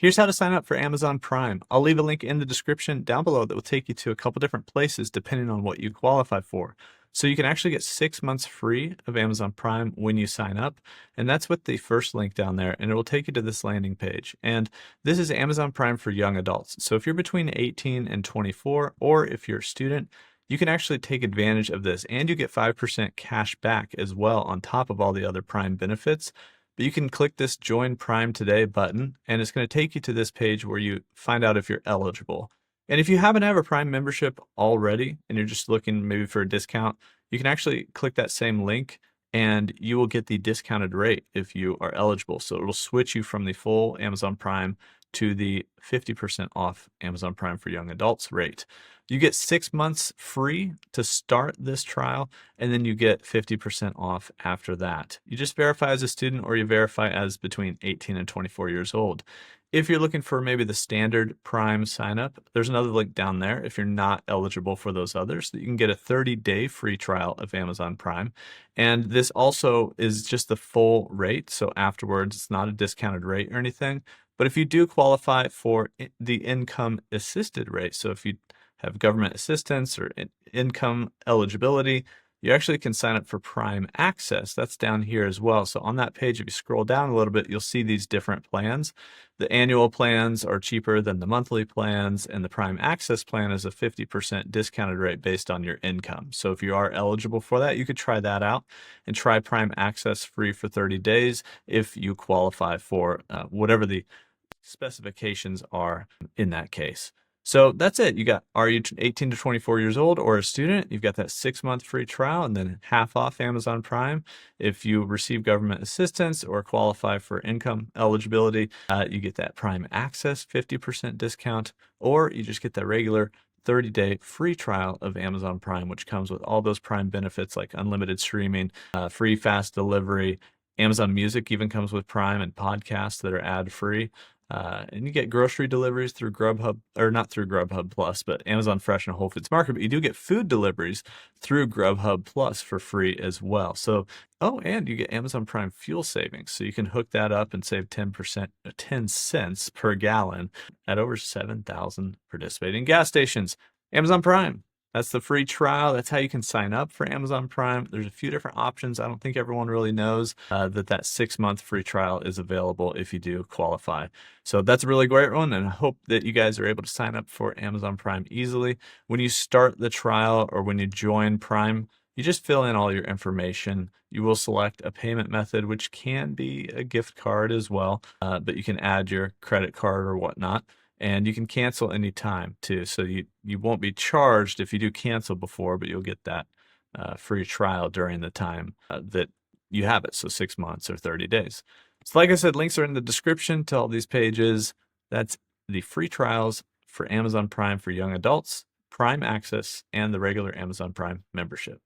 Here's how to sign up for Amazon Prime. I'll leave a link in the description down below that will take you to a couple different places depending on what you qualify for. So you can actually get 6 months free of Amazon Prime when you sign up. And that's with the first link down there. And it will take you to this landing page. And this is Amazon Prime for young adults. So if you're between 18 and 24, or if you're a student, you can actually take advantage of this. And you get 5% cash back as well on top of all the other Prime benefits. But you can click this Join Prime Today button, and it's going to take you to this page where you find out if you're eligible. And if you happen to have a Prime membership already and you're just looking maybe for a discount, you can actually click that same link and you will get the discounted rate if you are eligible. So it will switch you from the full Amazon Prime to the 50% off Amazon Prime for young adults rate. You get 6 months free to start this trial, and then you get 50% off after that. You just verify as a student or you verify as between 18 and 24 years old. If you're looking for maybe the standard Prime sign up, there's another link down there if you're not eligible for those others, that you can get a 30-day free trial of Amazon Prime. And this also is just the full rate. So afterwards, it's not a discounted rate or anything. But if you do qualify for the income assisted rate, so if you have government assistance or income eligibility, you actually can sign up for Prime Access. That's down here as well. So on that page, if you scroll down a little bit, you'll see these different plans. The annual plans are cheaper than the monthly plans, and the Prime Access plan is a 50% discounted rate based on your income. So if you are eligible for that, you could try that out and try Prime Access free for 30 days if you qualify for whatever the specifications are in that case. So that's it. Are you 18 to 24 years old or a student? You've got that 6 month free trial and then half off Amazon Prime. If you receive government assistance or qualify for income eligibility, you get that Prime Access 50% discount, or you just get that regular 30-day free trial of Amazon Prime, which comes with all those Prime benefits like unlimited streaming, free fast delivery. Amazon Music even comes with Prime, and podcasts that are ad-free. And you get grocery deliveries through Grubhub, or not through Grubhub Plus, but Amazon Fresh and Whole Foods Market. But you do get food deliveries through Grubhub Plus for free as well. So, and you get Amazon Prime fuel savings. So you can hook that up and save 10 cents per gallon at over 7,000 participating gas stations. Amazon Prime. That's the free trial. That's how you can sign up for Amazon Prime. There's a few different options. I don't think everyone really knows that 6 month free trial is available if you do qualify. So that's a really great one, and I hope that you guys are able to sign up for Amazon Prime easily. When you start the trial or when you join Prime, you just fill in all your information. You will select a payment method, which can be a gift card as well, but you can add your credit card or whatnot. And you can cancel anytime too. So you won't be charged if you do cancel before, but you'll get that free trial during the time that you have it. So 6 months or 30 days. So like I said, links are in the description to all these pages. That's the free trials for Amazon Prime for young adults, Prime Access, and the regular Amazon Prime membership.